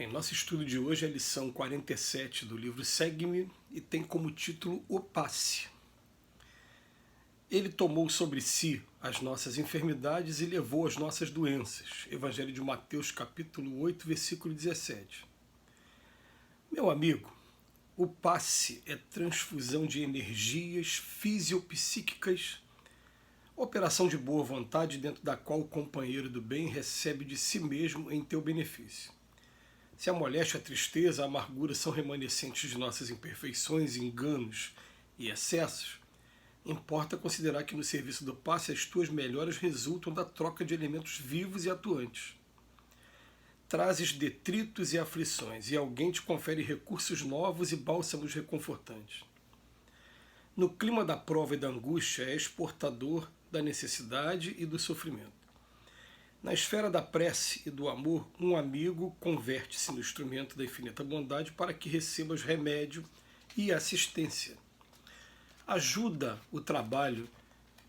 Em nosso estudo de hoje, a lição 47 do livro Segue-me e tem como título O Passe. Ele tomou sobre si as nossas enfermidades e levou as nossas doenças. Evangelho de Mateus, capítulo 8, versículo 17. Meu amigo, o passe é transfusão de energias fisiopsíquicas, operação de boa vontade dentro da qual o companheiro do bem recebe de si mesmo em teu benefício. Se a moléstia, a tristeza, a amargura são remanescentes de nossas imperfeições, enganos e excessos, importa considerar que no serviço do passe as tuas melhoras resultam da troca de elementos vivos e atuantes. Trazes detritos e aflições, e alguém te confere recursos novos e bálsamos reconfortantes. No clima da prova e da angústia, és portador da necessidade e do sofrimento. Na esfera da prece e do amor, um amigo converte-se no instrumento da infinita bondade para que recebas remédio e assistência. Ajuda o trabalho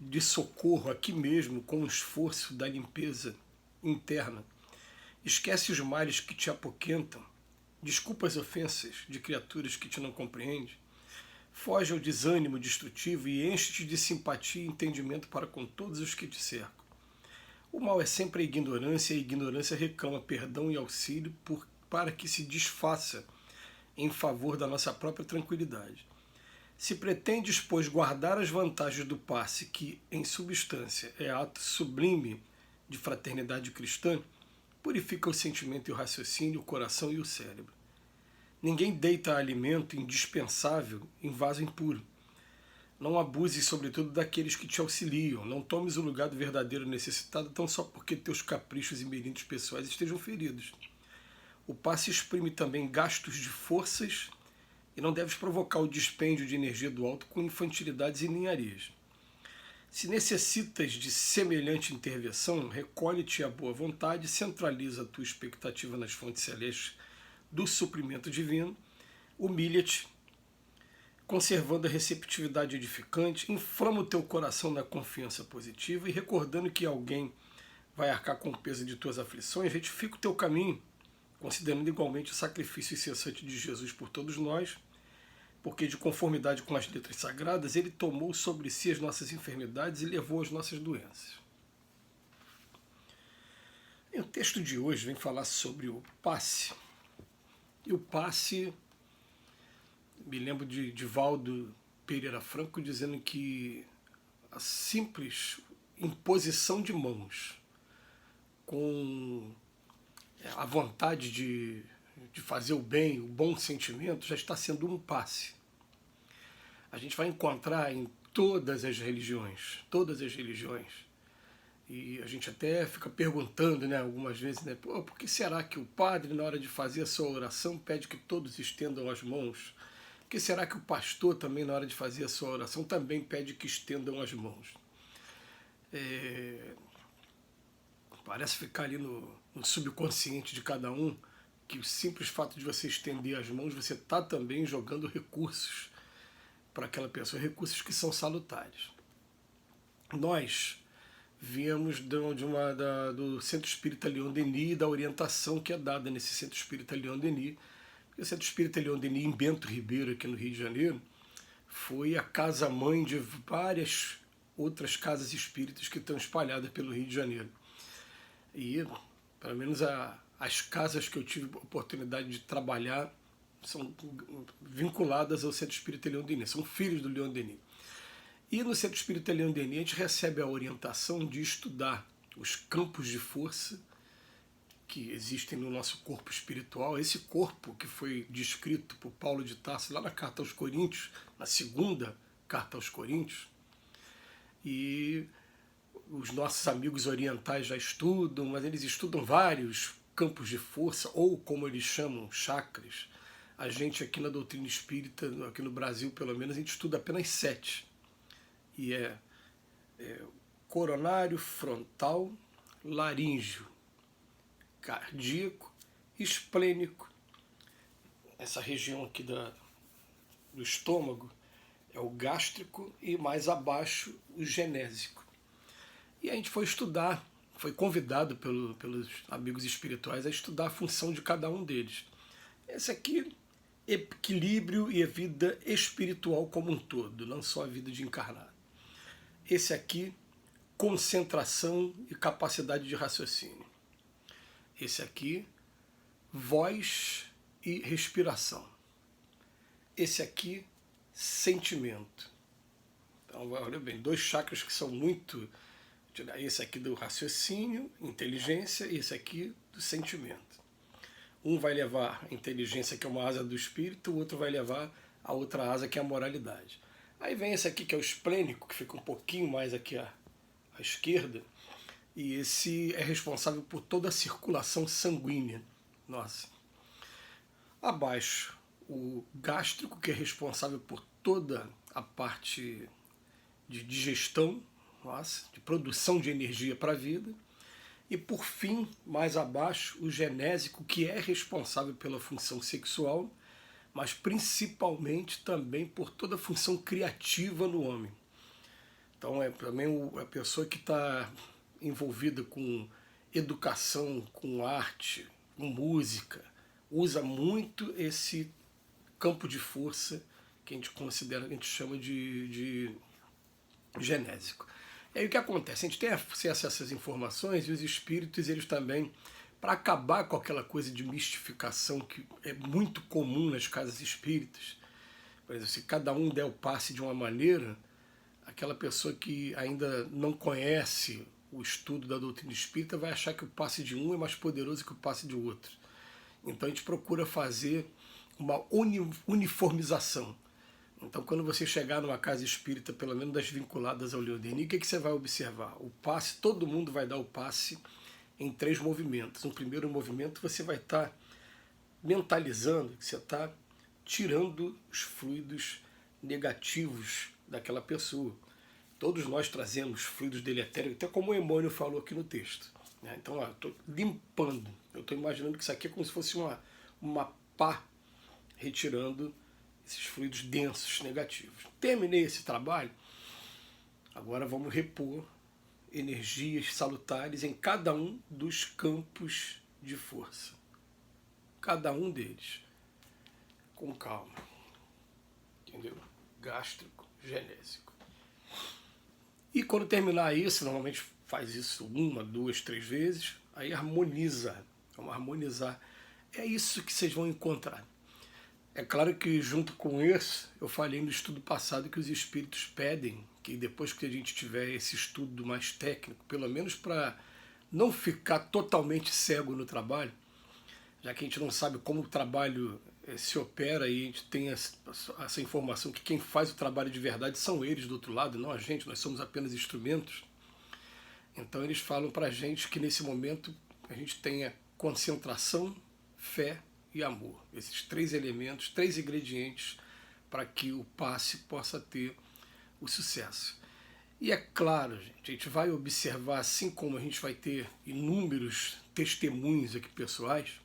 de socorro aqui mesmo com o esforço da limpeza interna. Esquece os males que te apoquentam. Desculpa as ofensas de criaturas que te não compreendem. Foge ao desânimo destrutivo e enche-te de simpatia e entendimento para com todos os que te cercam. O mal é sempre a ignorância, e a ignorância reclama perdão e auxílio para que se desfaça em favor da nossa própria tranquilidade. Se pretendes, pois, guardar as vantagens do passe, que, em substância, é ato sublime de fraternidade cristã, purifica o sentimento e o raciocínio, o coração e o cérebro. Ninguém deita alimento indispensável em vaso impuro. Não abuses, sobretudo, daqueles que te auxiliam. Não tomes o lugar do verdadeiro necessitado tão só porque teus caprichos e meritos pessoais estejam feridos. O passe exprime também gastos de forças e não deves provocar o dispêndio de energia do alto com infantilidades e ninharias. Se necessitas de semelhante intervenção, recolhe-te à boa vontade, centraliza a tua expectativa nas fontes celestes do suprimento divino, humilha-te, conservando a receptividade edificante, inflama o teu coração na confiança positiva e recordando que alguém vai arcar com o peso de tuas aflições, retifica o teu caminho, considerando igualmente o sacrifício incessante de Jesus por todos nós, porque de conformidade com as letras sagradas, ele tomou sobre si as nossas enfermidades e levou as nossas doenças. E o texto de hoje vem falar sobre o passe. E o passe, me lembro de Divaldo Pereira Franco dizendo que a simples imposição de mãos com a vontade de fazer o bem, o bom sentimento, já está sendo um passe. A gente vai encontrar em todas as religiões, e a gente até fica perguntando, né, algumas vezes, né, por que será que o padre, na hora de fazer a sua oração, pede que todos estendam as mãos? Por que será que o pastor também, na hora de fazer a sua oração, também pede que estendam as mãos? Parece ficar ali no subconsciente de cada um que o simples fato de você estender as mãos, você está também jogando recursos para aquela pessoa, recursos que são salutares. Nós viemos do Centro Espírita Leon Denis e da orientação que é dada nesse Centro Espírita Leon Denis. O Centro Espírita Leon Denis, em Bento Ribeiro, aqui no Rio de Janeiro, foi a casa-mãe de várias outras casas espíritas que estão espalhadas pelo Rio de Janeiro. E, pelo menos, as casas que eu tive a oportunidade de trabalhar são vinculadas ao Centro Espírita Leon Denis, são filhos do Leon Denis. E no Centro Espírita Leon Denis a gente recebe a orientação de estudar os campos de força que existem no nosso corpo espiritual, esse corpo que foi descrito por Paulo de Tarso lá na Carta aos Coríntios, na segunda Carta aos Coríntios, e os nossos amigos orientais já estudam, mas eles estudam vários campos de força, ou como eles chamam, chakras. A gente aqui na doutrina espírita, aqui no Brasil pelo menos, a gente estuda apenas 7. E é coronário, frontal, laríngeo, cardíaco, esplênico. Essa região aqui do estômago é o gástrico e mais abaixo o genésico. E a gente foi estudar foi convidado pelos amigos espirituais a estudar a função de cada um deles. Esse aqui, equilíbrio e a vida espiritual como um todo, não só a vida de encarnado. Esse aqui, concentração e capacidade de raciocínio. Esse aqui, voz e respiração. Esse aqui, sentimento. Então, olha bem, 2 chakras que são muito... Esse aqui do raciocínio, inteligência, e esse aqui do sentimento. Um vai levar a inteligência, que é uma asa do espírito, o outro vai levar a outra asa, que é a moralidade. Aí vem esse aqui, que é o esplênico, que fica um pouquinho mais aqui à esquerda, e esse é responsável por toda a circulação sanguínea. Nossa. Abaixo, o gástrico, que é responsável por toda a parte de digestão, nossa, de produção de energia para a vida. E por fim, mais abaixo, o genésico, que é responsável pela função sexual, mas principalmente também por toda a função criativa no homem. Então é também a pessoa que está envolvida com educação, com arte, com música, usa muito esse campo de força que a gente considera, que a gente chama de genésico. E aí o que acontece? A gente tem acesso a essas informações e os espíritos, eles também, para acabar com aquela coisa de mistificação que é muito comum nas casas espíritas, por exemplo, se cada um der o passe de uma maneira, aquela pessoa que ainda não conhece o estudo da doutrina espírita vai achar que o passe de um é mais poderoso que o passe de outro. Então a gente procura fazer uma uniformização. Então, quando você chegar numa casa espírita, pelo menos das vinculadas ao Leon Denis, o que você vai observar? O passe, todo mundo vai dar o passe em 3 movimentos. No primeiro movimento, você vai estar mentalizando que você está tirando os fluidos negativos daquela pessoa. Todos nós trazemos fluidos deletérios, até como o Emmanuel falou aqui no texto. Então, eu estou limpando. Eu estou imaginando que isso aqui é como se fosse uma pá retirando esses fluidos densos, negativos. Terminei esse trabalho, agora vamos repor energias salutares em cada um dos campos de força. Cada um deles. Com calma. Entendeu? Gástrico, genésico. E quando terminar isso, normalmente faz isso 1, 2, 3 vezes, aí harmoniza. Vamos harmonizar. É isso que vocês vão encontrar. É claro que junto com isso, eu falei no estudo passado que os espíritos pedem que depois que a gente tiver esse estudo mais técnico, pelo menos para não ficar totalmente cego no trabalho, já que a gente não sabe como o trabalho se opera e a gente tem essa informação que quem faz o trabalho de verdade são eles do outro lado, não a gente, nós somos apenas instrumentos. Então eles falam para a gente que nesse momento a gente tenha concentração, fé e amor. Esses 3 elementos, 3 ingredientes para que o passe possa ter o sucesso. E é claro, gente, a gente vai observar, assim como a gente vai ter inúmeros testemunhos aqui pessoais,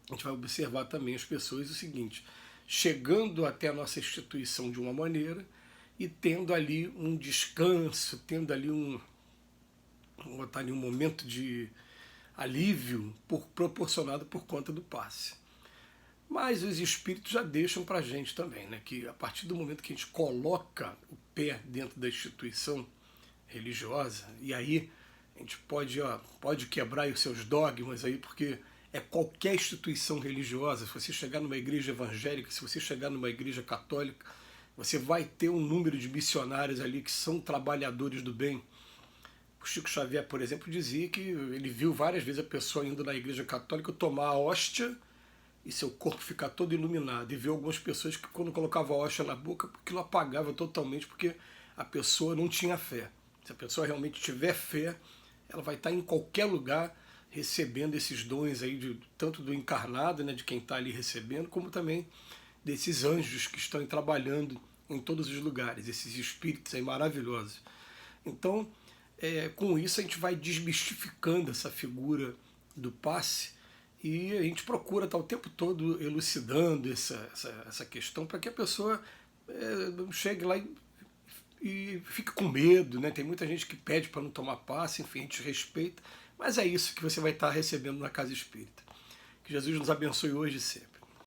a gente vai observar também as pessoas o seguinte, chegando até a nossa instituição de uma maneira e tendo ali um descanso, tendo ali um momento de alívio proporcionado por conta do passe. Mas os espíritos já deixam para a gente também, né, que a partir do momento que a gente coloca o pé dentro da instituição religiosa, e aí a gente pode quebrar os seus dogmas aí, porque é qualquer instituição religiosa, se você chegar numa igreja evangélica, se você chegar numa igreja católica, você vai ter um número de missionários ali que são trabalhadores do bem. O Chico Xavier, por exemplo, dizia que ele viu várias vezes a pessoa indo na igreja católica tomar a hóstia e seu corpo ficar todo iluminado. E viu algumas pessoas que quando colocava a hóstia na boca, aquilo apagava totalmente, porque a pessoa não tinha fé. Se a pessoa realmente tiver fé, ela vai estar em qualquer lugar recebendo esses dons aí, tanto do encarnado, né, de quem está ali recebendo, como também desses anjos que estão trabalhando em todos os lugares, esses espíritos aí maravilhosos. Então, com isso a gente vai desmistificando essa figura do passe e a gente procura estar o tempo todo elucidando essa questão para que a pessoa não chegue lá e fica com medo, né? Tem muita gente que pede para não tomar passe, enfim, a gente respeita, mas é isso que você vai estar recebendo na Casa Espírita. Que Jesus nos abençoe hoje e sempre.